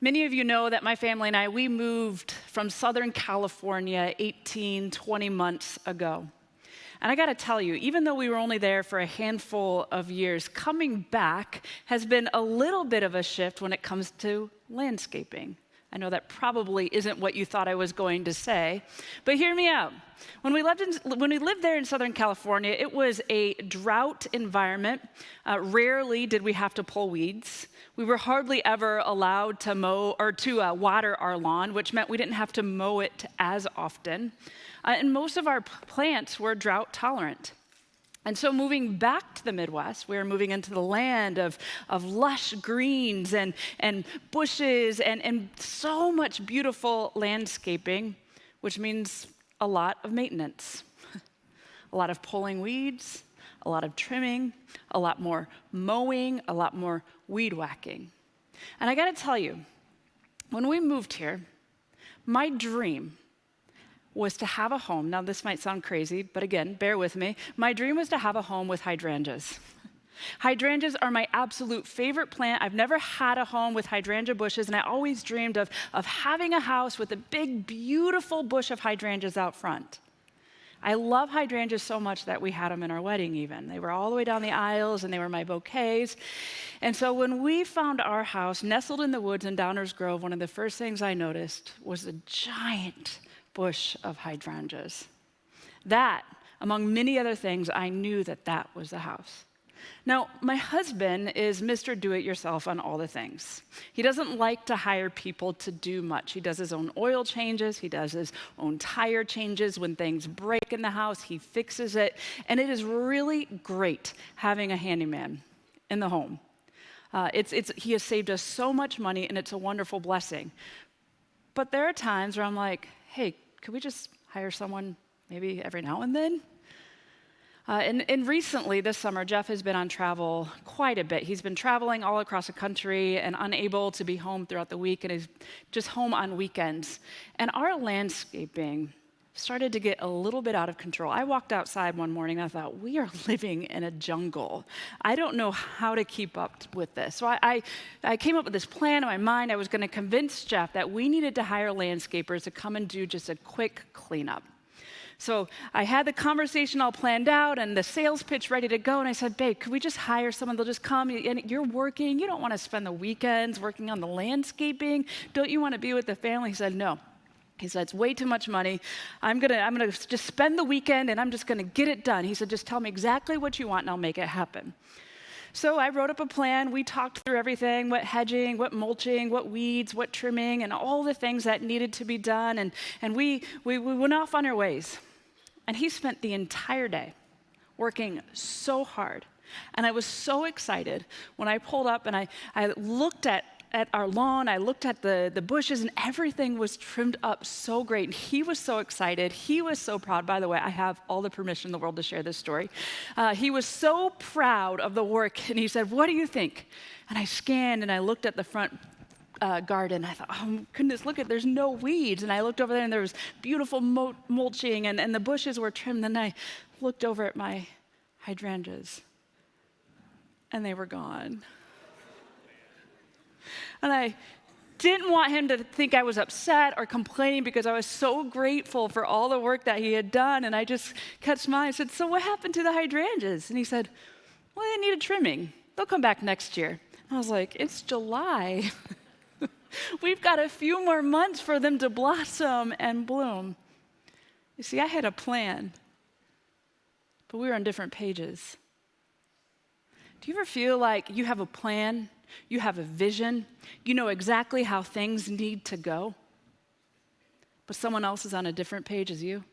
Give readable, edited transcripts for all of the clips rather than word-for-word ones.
Many of you know that my family and I, we moved from Southern California 18, 20 months ago. And I gotta tell you, even though we were only there for a handful of years, coming back has been a little bit of a shift when it comes to landscaping. I know that probably isn't what you thought I was going to say, but hear me out. When we lived there in Southern California, it was a drought environment. Rarely did we have to pull weeds. We were hardly ever allowed to mow or to water our lawn, which meant we didn't have to mow it as often. And most of our plants were drought tolerant. And so moving back to the Midwest, we were moving into the land of lush greens and bushes and so much beautiful landscaping, which means a lot of maintenance, a lot of pulling weeds, a lot of trimming, a lot more mowing, a lot more weed whacking. And I gotta tell you, when we moved here, my dream was to have a home. Now, this might sound crazy, but again, bear with me. My dream was to have a home with hydrangeas. Hydrangeas are my absolute favorite plant. I've never had a home with hydrangea bushes, and I always dreamed of having a house with a big, beautiful bush of hydrangeas out front. I love hydrangeas so much that we had them in our wedding even. They were all the way down the aisles, and they were my bouquets. And so when we found our house nestled in the woods in Downers Grove, one of the first things I noticed was a giant bush of hydrangeas. That, among many other things, I knew that was the house. Now, my husband is Mr. Do-It-Yourself on all the things. He doesn't like to hire people to do much. He does his own oil changes. He does his own tire changes. When things break in the house, he fixes it. And it is really great having a handyman in the home. He has saved us so much money, and it's a wonderful blessing. But there are times where I'm like, hey, could we just hire someone maybe every now and then? And recently, this summer, Jeff has been on travel quite a bit. He's been traveling all across the country and unable to be home throughout the week, and is just home on weekends. And our landscaping started to get a little bit out of control. I walked outside one morning and I thought, we are living in a jungle. I don't know how to keep up with this. So I came up with this plan in my mind. I was going to convince Jeff that we needed to hire landscapers to come and do just a quick cleanup. So I had the conversation all planned out and the sales pitch ready to go. And I said, babe, could we just hire someone? They'll just come. And you're working. You don't want to spend the weekends working on the landscaping. Don't you want to be with the family? He said, no. He said, it's way too much money. I'm gonna just spend the weekend and I'm just gonna get it done. He said, just tell me exactly what you want and I'll make it happen. So I wrote up a plan. We talked through everything, what hedging, what mulching, what weeds, what trimming, and all the things that needed to be done. And we went off on our ways. And he spent the entire day working so hard. And I was so excited when I pulled up and I looked at our lawn, I looked at the bushes, and everything was trimmed up so great. And he was so excited. He was so proud. By the way, I have all the permission in the world to share this story. He was so proud of the work, and he said, what do you think? And I scanned, and I looked at the front garden. I thought, oh goodness, there's no weeds. And I looked over there, and there was beautiful mulching, and the bushes were trimmed. And I looked over at my hydrangeas, and they were gone. And I didn't want him to think I was upset or complaining because I was so grateful for all the work that he had done. And I just kept smiling. I said, so what happened to the hydrangeas? And he said, well, they needed trimming. They'll come back next year. I was like, it's July. We've got a few more months for them to blossom and bloom. You see, I had a plan, but we were on different pages. Do you ever feel like you have a plan? You have a vision, you know exactly how things need to go, but someone else is on a different page as you?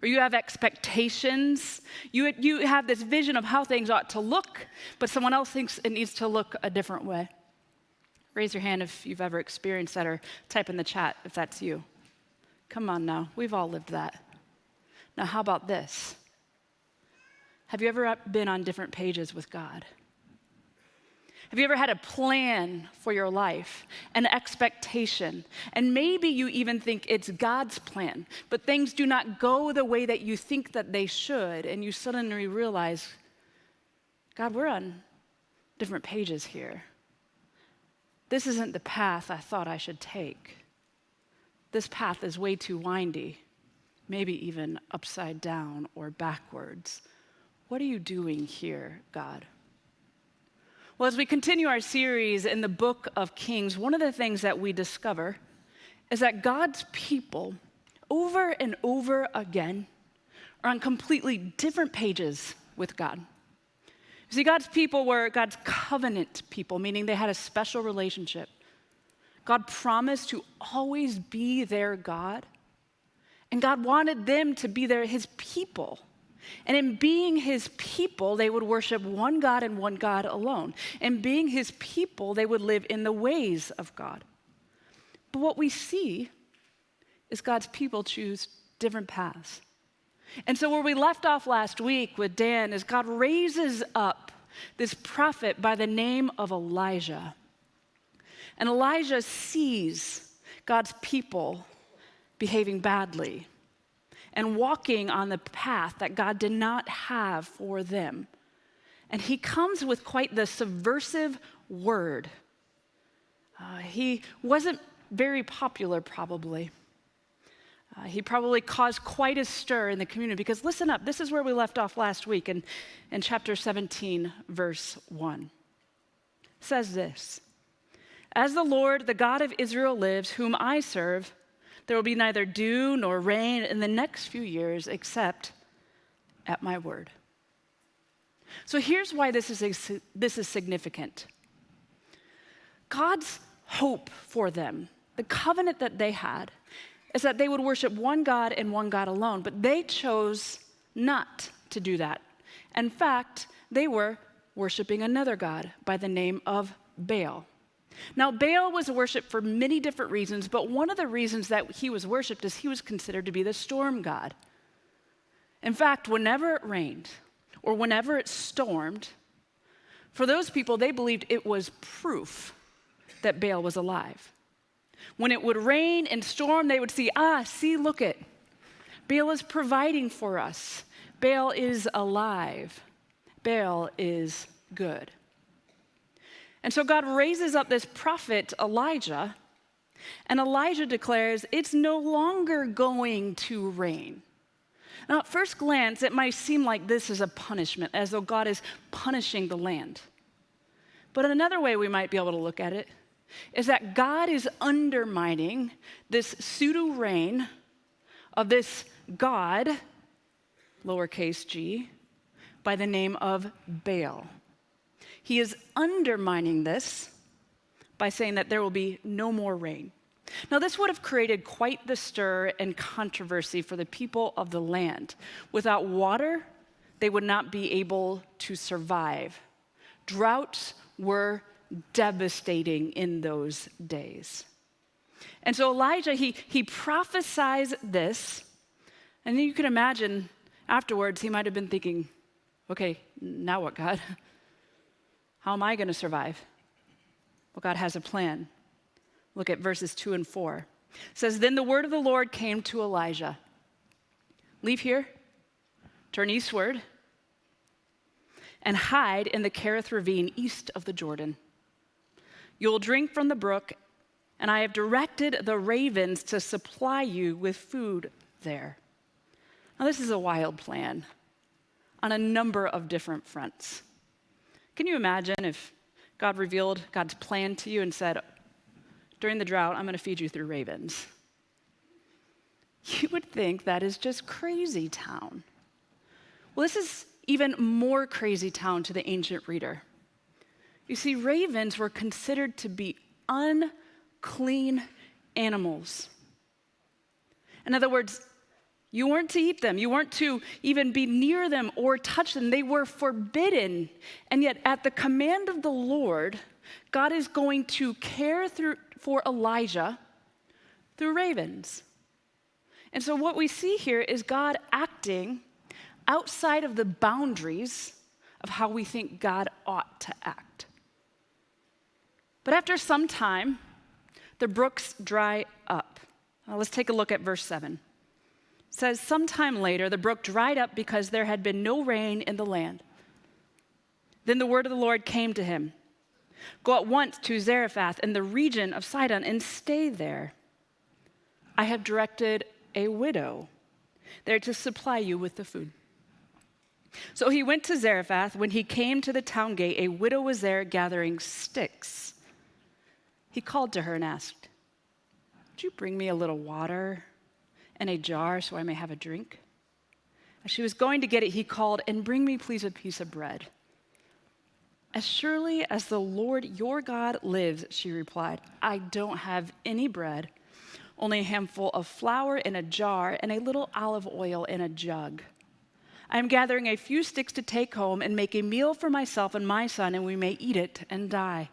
Or you have expectations, you have this vision of how things ought to look, but someone else thinks it needs to look a different way. Raise your hand if you've ever experienced that, or type in the chat if that's you. Come on now, we've all lived that. Now how about this? Have you ever been on different pages with God? Have you ever had a plan for your life, an expectation? And maybe you even think it's God's plan, but things do not go the way that you think that they should, and you suddenly realize, God, we're on different pages here. this isn't the path I thought I should take. This path is way too windy, maybe even upside down or backwards. What are you doing here, God? Well, as we continue our series in the book of Kings, one of the things that we discover is that God's people, over and over again, are on completely different pages with God. You see, God's people were God's covenant people, meaning they had a special relationship. God promised to always be their God, and God wanted them to be his people. And in being his people, they would worship one God and one God alone. And being his people, they would live in the ways of God. But what we see is God's people choose different paths. And so where we left off last week with Dan is God raises up this prophet by the name of Elijah. And Elijah sees God's people behaving badly and walking on the path that God did not have for them. And he comes with quite the subversive word. He wasn't very popular, probably. He probably caused quite a stir in the community because listen up, this is where we left off last week in chapter 17, verse 1. It says this, "As the Lord, the God of Israel lives, whom I serve, there will be neither dew nor rain in the next few years except at my word." So here's why this is significant. God's hope for them, the covenant that they had, is that they would worship one God and one God alone, but they chose not to do that. In fact, they were worshiping another god by the name of Baal. Now, Baal was worshipped for many different reasons, but one of the reasons that he was worshipped is he was considered to be the storm god. In fact, whenever it rained or whenever it stormed, for those people, they believed it was proof that Baal was alive. When it would rain and storm, they would see, look it. Baal is providing for us. Baal is alive. Baal is good. And so God raises up this prophet, Elijah, and Elijah declares, it's no longer going to rain. Now, at first glance, it might seem like this is a punishment, as though God is punishing the land. But another way we might be able to look at it is that God is undermining this pseudo-reign of this God, lowercase g, by the name of Baal. He is undermining this by saying that there will be no more rain. Now, this would have created quite the stir and controversy for the people of the land. Without water, they would not be able to survive. Droughts were devastating in those days. And so Elijah, he prophesies this, and then you can imagine afterwards he might have been thinking, okay, now what, God? How am I going to survive? Well, God has a plan. Look at verses 2 and 4. It says, "Then the word of the Lord came to Elijah. Leave here, turn eastward, and hide in the Kerith ravine east of the Jordan. You will drink from the brook, and I have directed the ravens to supply you with food there." Now, this is a wild plan on a number of different fronts. Can you imagine if God revealed God's plan to you and said, during the drought, I'm going to feed you through ravens? You would think that is just crazy town. Well, this is even more crazy town to the ancient reader. You see, ravens were considered to be unclean animals. In other words, you weren't to eat them. You weren't to even be near them or touch them. They were forbidden. And yet, at the command of the Lord, God is going to care for Elijah through ravens. And so what we see here is God acting outside of the boundaries of how we think God ought to act. But after some time, the brooks dry up. Now let's take a look at verse 7. It says, "Sometime later, the brook dried up because there had been no rain in the land. Then the word of the Lord came to him. Go at once to Zarephath in the region of Sidon and stay there. I have directed a widow there to supply you with the food." So he went to Zarephath. When he came to the town gate, a widow was there gathering sticks. He called to her and asked, "Would you bring me a little water and a jar so I may have a drink?" As she was going to get it, he called, "And bring me, please, a piece of bread." "As surely as the Lord your God lives," she replied, "I don't have any bread, only a handful of flour in a jar and a little olive oil in a jug. I am gathering a few sticks to take home and make a meal for myself and my son, and we may eat it and die."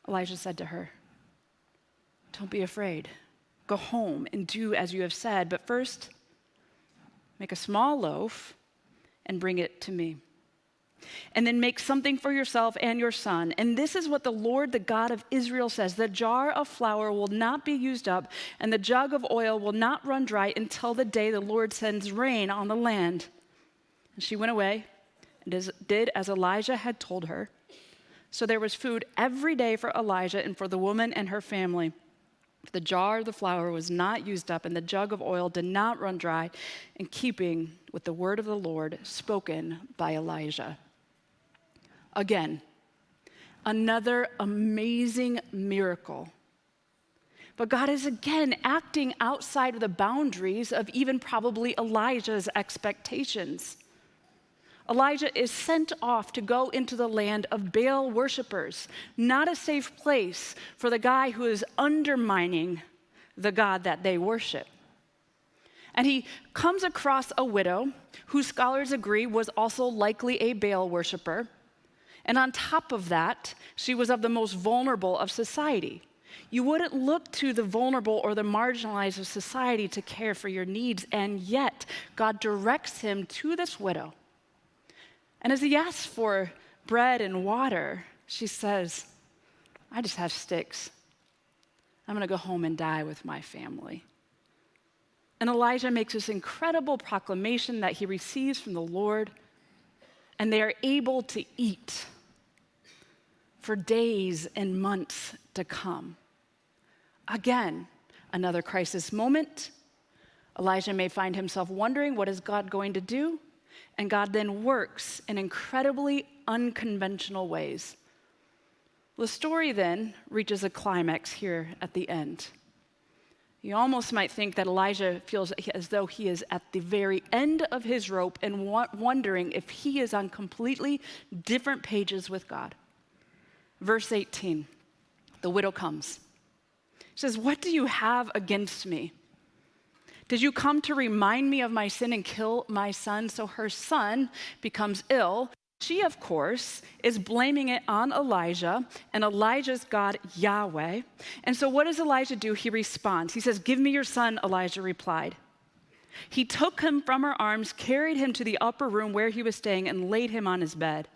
Elijah said to her, "Don't be afraid. Go home and do as you have said, but first make a small loaf and bring it to me. And then make something for yourself and your son. And this is what the Lord, the God of Israel, says: the jar of flour will not be used up, and the jug of oil will not run dry until the day the Lord sends rain on the land." And she went away and did as Elijah had told her. So there was food every day for Elijah and for the woman and her family. The jar of the flour was not used up, and the jug of oil did not run dry, in keeping with the word of the Lord spoken by Elijah. Again, another amazing miracle. But God is again acting outside of the boundaries of even probably Elijah's expectations. Elijah is sent off to go into the land of Baal worshipers, not a safe place for the guy who is undermining the God that they worship. And he comes across a widow who scholars agree was also likely a Baal worshiper. And on top of that, she was of the most vulnerable of society. You wouldn't look to the vulnerable or the marginalized of society to care for your needs, and yet God directs him to this widow. And as he asks for bread and water, she says, "I just have sticks. I'm going to go home and die with my family." And Elijah makes this incredible proclamation that he receives from the Lord, and they are able to eat for days and months to come. Again, another crisis moment. Elijah may find himself wondering, what is God going to do? And God then works in incredibly unconventional ways. The story then reaches a climax here at the end. You almost might think that Elijah feels as though he is at the very end of his rope and wondering if he is on completely different pages with God. Verse 18, the widow comes. She says, "What do you have against me? Did you come to remind me of my sin and kill my son?" So her son becomes ill. She, of course, is blaming it on Elijah and Elijah's God, Yahweh. And so what does Elijah do? He responds. He says, "Give me your son," Elijah replied. He took him from her arms, carried him to the upper room where he was staying, and laid him on his bed.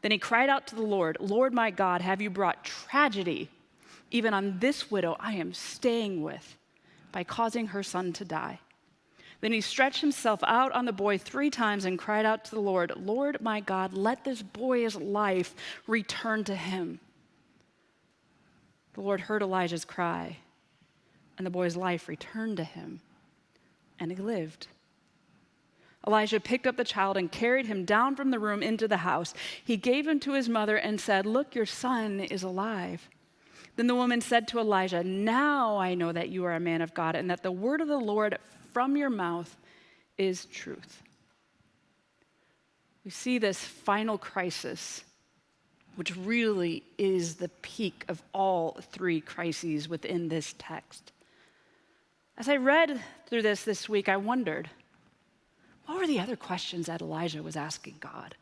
Then he cried out to the Lord, "Lord my God, have you brought tragedy even on this widow I am staying with by causing her son to die?" Then he stretched himself out on the boy 3 times and cried out to the Lord, "Lord my God, let this boy's life return to him." The Lord heard Elijah's cry, and the boy's life returned to him, and he lived. Elijah picked up the child and carried him down from the room into the house. He gave him to his mother and said, "Look, your son is alive." Then the woman said to Elijah, "Now I know that you are a man of God, and that the word of the Lord from your mouth is truth." We see this final crisis, which really is the peak of all 3 crises within this text. As I read through this week, I wondered, what were the other questions that Elijah was asking God?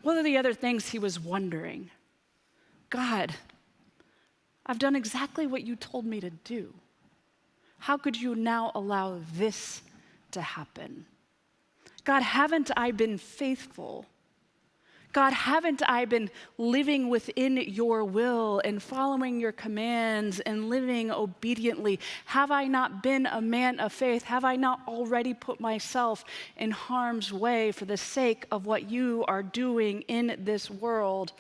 What are the other things he was wondering? God, I've done exactly what you told me to do. How could you now allow this to happen? God, haven't I been faithful? God, haven't I been living within your will and following your commands and living obediently? Have I not been a man of faith? Have I not already put myself in harm's way for the sake of what you are doing in this world?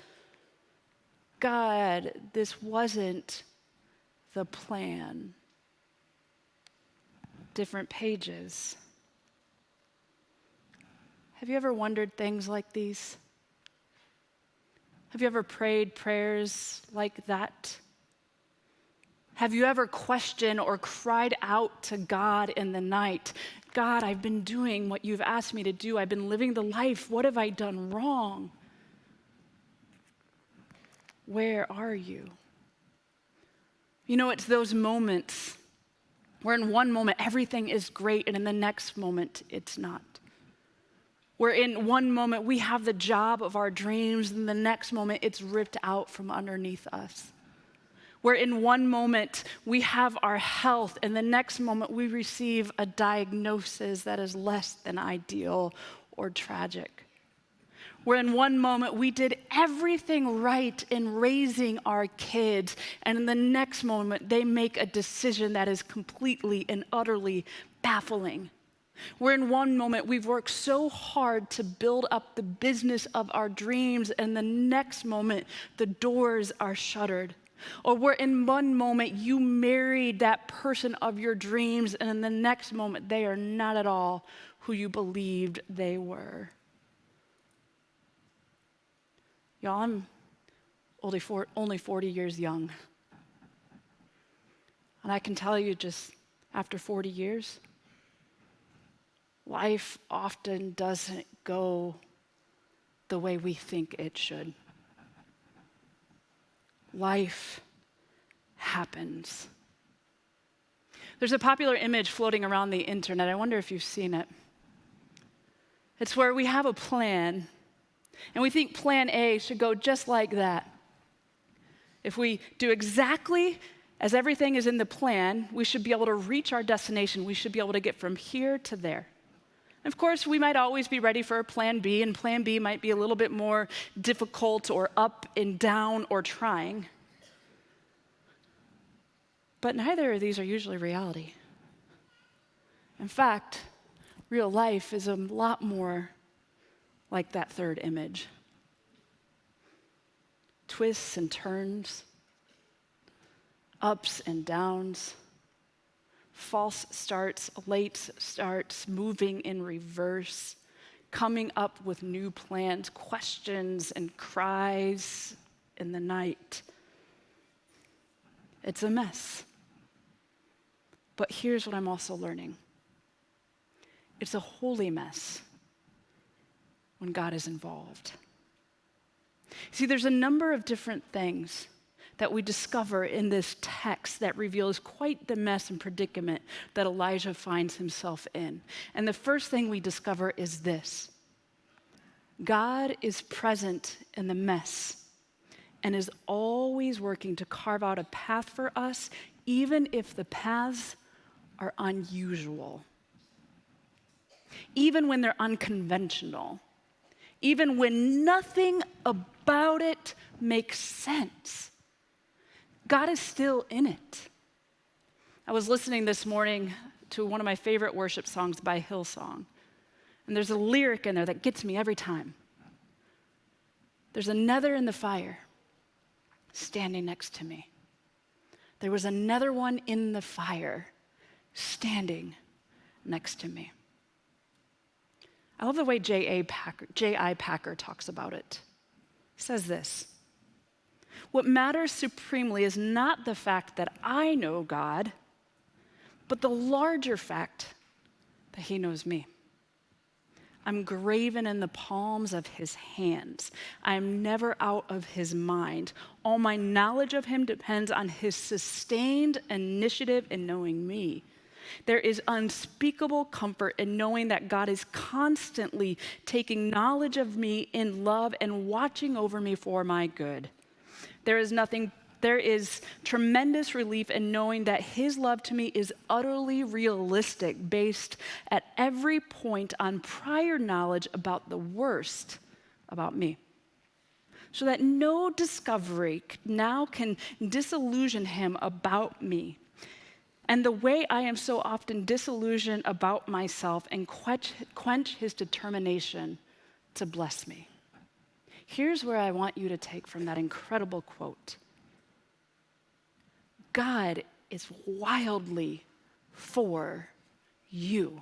God, this wasn't the plan. Different pages. Have you ever wondered things like these? Have you ever prayed prayers like that? Have you ever questioned or cried out to God in the night? God, I've been doing what you've asked me to do. I've been living the life. What have I done wrong? Where are you? You know, it's those moments where in one moment everything is great and in the next moment it's not. Where in one moment we have the job of our dreams and the next moment it's ripped out from underneath us. Where in one moment we have our health and the next moment we receive a diagnosis that is less than ideal or tragic. Where in one moment we did everything right in raising our kids, and in the next moment they make a decision that is completely and utterly baffling. Where in one moment we've worked so hard to build up the business of our dreams, and the next moment the doors are shuttered. Or where in one moment you married that person of your dreams, and in the next moment they are not at all who you believed they were. Y'all, I'm only 40 years young. And I can tell you, just after 40 years, life often doesn't go the way we think it should. Life happens. There's a popular image floating around the internet. I wonder if you've seen it. It's where we have a plan, and we think plan A should go just like that. If we do exactly as everything is in the plan, we should be able to reach our destination. We should be able to get from here to there. Of course, we might always be ready for a plan B, and plan B might be a little bit more difficult or up and down or trying. But neither of these are usually reality. In fact, real life is a lot more like that third image. Twists and turns, ups and downs, false starts, late starts, moving in reverse, coming up with new plans, questions and cries in the night. It's a mess. But here's what I'm also learning. It's a holy mess when God is involved. See, there's a number of different things that we discover in this text that reveals quite the mess and predicament that Elijah finds himself in. And the first thing we discover is this: God is present in the mess and is always working to carve out a path for us, even if the paths are unusual, even when they're unconventional, even when nothing about it makes sense. God is still in it. I was listening this morning to one of my favorite worship songs by Hillsong, and there's a lyric in there that gets me every time. There's another in the fire standing next to me. There was another one in the fire standing next to me. I love the way J.I. Packer talks about it. He says this: what matters supremely is not the fact that I know God, but the larger fact that he knows me. I'm graven in the palms of his hands. I am never out of his mind. All my knowledge of him depends on his sustained initiative in knowing me. There is unspeakable comfort in knowing that God is constantly taking knowledge of me in love and watching over me for my good. There is tremendous relief in knowing that his love to me is utterly realistic, based at every point on prior knowledge about the worst about me. so that no discovery now can disillusion him about me. And the way I am so often disillusioned about myself and quench his determination to bless me. Here's where I want you to take from that incredible quote. God is wildly for you.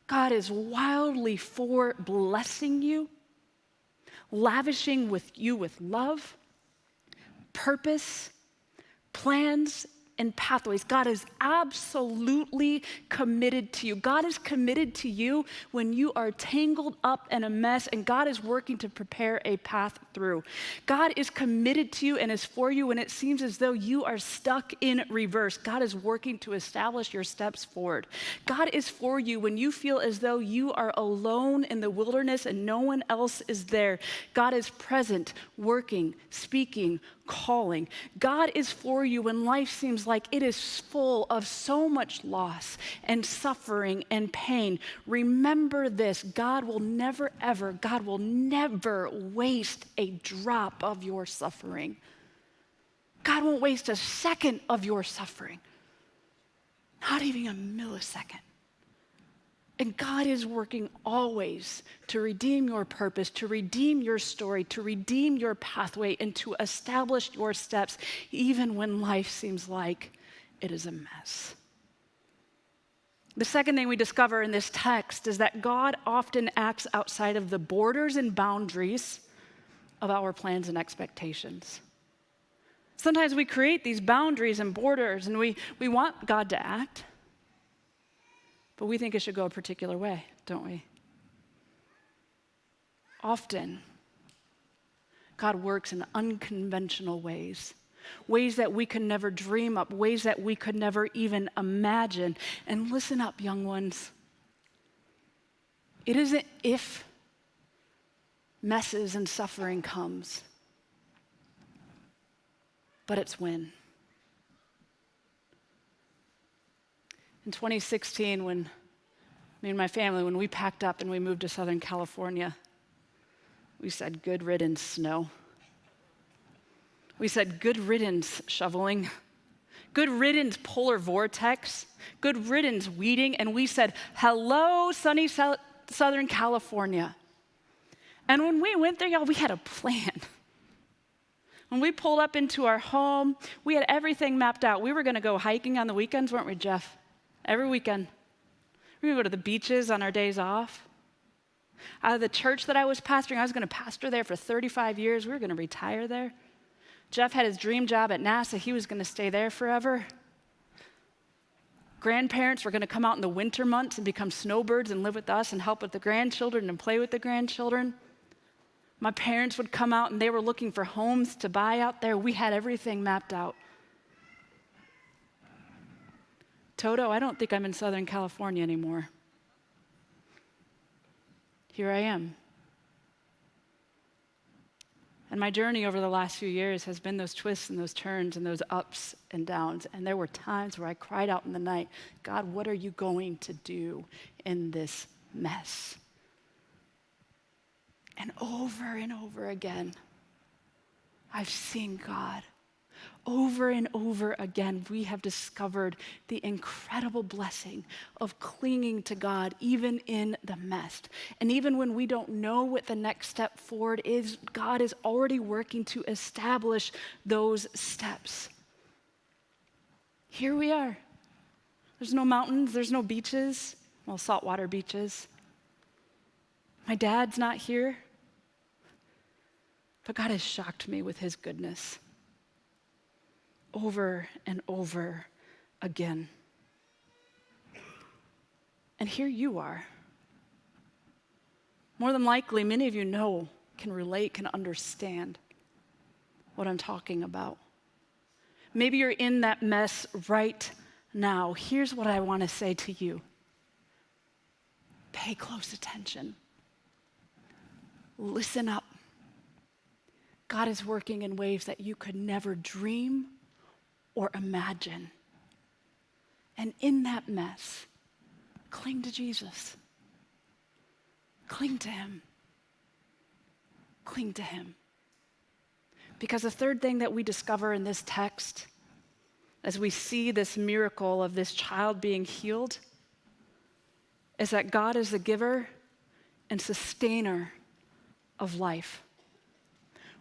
God is wildly for blessing you, lavishing you with love, purpose, plans, and pathways. God is absolutely committed to you. God is committed to you when you are tangled up in a mess, and God is working to prepare a path through. God is committed to you and is for you when it seems as though you are stuck in reverse. God is working to establish your steps forward. God is for you when you feel as though you are alone in the wilderness and no one else is there. God is present, working, speaking, calling. God is for you when life seems like it is full of so much loss and suffering and pain. Remember this, God will never waste a drop of your suffering. God won't waste a second of your suffering, not even a millisecond. And God is working always to redeem your purpose, to redeem your story, to redeem your pathway, and to establish your steps, even when life seems like it is a mess. The second thing we discover in this text is that God often acts outside of the borders and boundaries of our plans and expectations. Sometimes we create these boundaries and borders, and we want God to act. But we think it should go a particular way, don't we? Often, God works in unconventional ways that we could never dream up, ways that we could never even imagine. And listen up, young ones. It isn't if messes and suffering comes, but it's when. In 2016, when me and my family, when we packed up and we moved to Southern California, we said, good riddance, snow. We said, good riddance, shoveling. Good riddance, polar vortex. Good riddance, weeding. And we said, hello, sunny Southern California. And when we went there, y'all, we had a plan. When we pulled up into our home, we had everything mapped out. We were going to go hiking on the weekends, weren't we, Jeff? Every weekend. We're going to go to the beaches on our days off. Out of the church that I was pastoring, I was going to pastor there for 35 years. We were going to retire there. Jeff had his dream job at NASA. He was going to stay there forever. Grandparents were going to come out in the winter months and become snowbirds and live with us and help with the grandchildren and play with the grandchildren. My parents would come out and they were looking for homes to buy out there. We had everything mapped out. Toto, I don't think I'm in Southern California anymore. Here I am. And my journey over the last few years has been those twists and those turns and those ups and downs. And there were times where I cried out in the night, God, what are you going to do in this mess? And over again, I've seen God. Over and over again, we have discovered the incredible blessing of clinging to God, even in the mess. And even when we don't know what the next step forward is, God is already working to establish those steps. Here we are. There's no mountains, there's no beaches, well, saltwater beaches. My dad's not here, but God has shocked me with his goodness. Over and over again. And here you are. More than likely, many of you know, can relate, can understand what I'm talking about. Maybe you're in that mess right now. Here's what I want to say to you. Pay close attention. Listen up. God is working in ways that you could never dream or imagine. And in that mess, cling to Jesus. Cling to him. cling to him. Because the third thing that we discover in this text, as we see this miracle of this child being healed, is that God is the giver and sustainer of life.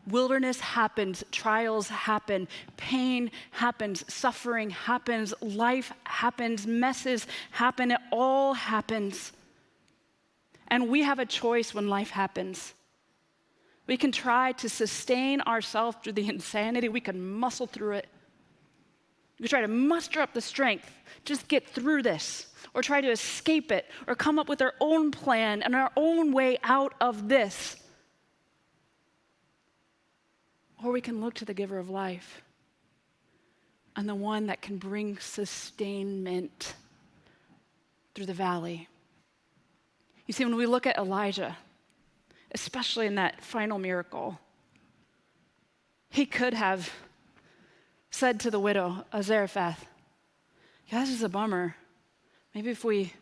Wilderness happens, trials happen, pain happens, suffering happens, life happens, messes happen, it all happens. And we have a choice when life happens. We can try to sustain ourselves through the insanity, we can muscle through it. We try to muster up the strength, just get through this, or try to escape it, or come up with our own plan and our own way out of this. Or we can look to the giver of life and the one that can bring sustainment through the valley. You see, when we look at Elijah, especially in that final miracle, he could have said to the widow of Zarephath, yeah, this is a bummer. Maybe if we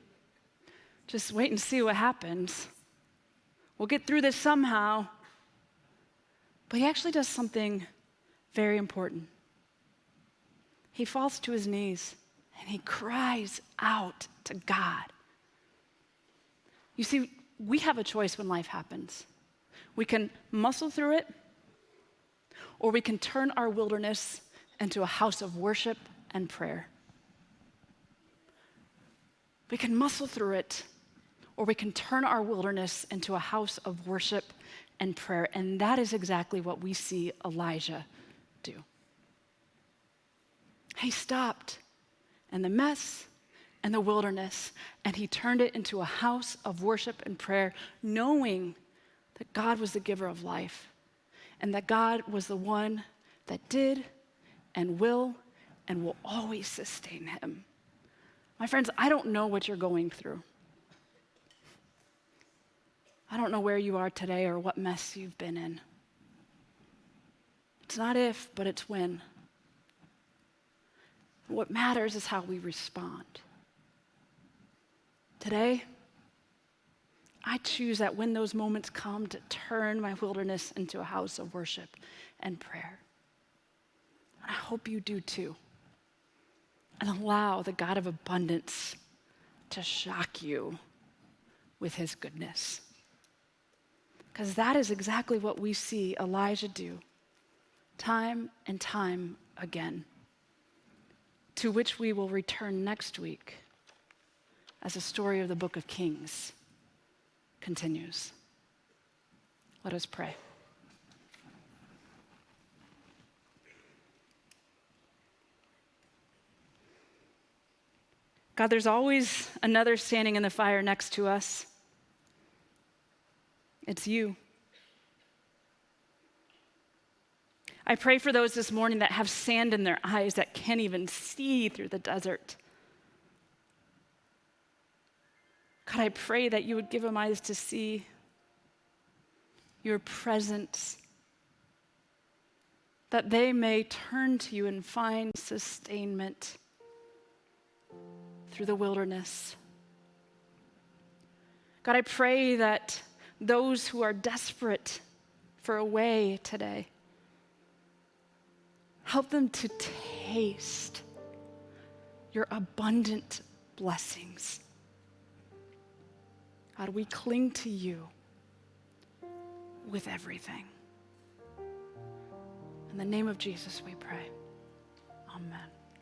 just wait and see what happens, we'll get through this somehow. But he actually does something very important. He falls to his knees and he cries out to God. You see, we have a choice when life happens. We can muscle through it, or we can turn our wilderness into a house of worship and prayer. We can muscle through it, or we can turn our wilderness into a house of worship and prayer. And that is exactly what we see Elijah do. He stopped in the mess and the wilderness, and he turned it into a house of worship and prayer, knowing that God was the giver of life and that God was the one that did and will always sustain him. My friends, I don't know what you're going through. I don't know where you are today or what mess you've been in. It's not if, but it's when. What matters is how we respond. Today, I choose that when those moments come to turn my wilderness into a house of worship and prayer. And I hope you do too. And allow the God of abundance to shock you with his goodness. Because that is exactly what we see Elijah do time and time again, to which we will return next week as the story of the book of Kings continues. Let us pray. God, there's always another standing in the fire next to us. It's you. I pray for those this morning that have sand in their eyes, that can't even see through the desert. God, I pray that you would give them eyes to see your presence, that they may turn to you and find sustainment through the wilderness. God, I pray that those who are desperate for a way today, help them to taste your abundant blessings. God, we cling to you with everything. In the name of Jesus, we pray. Amen.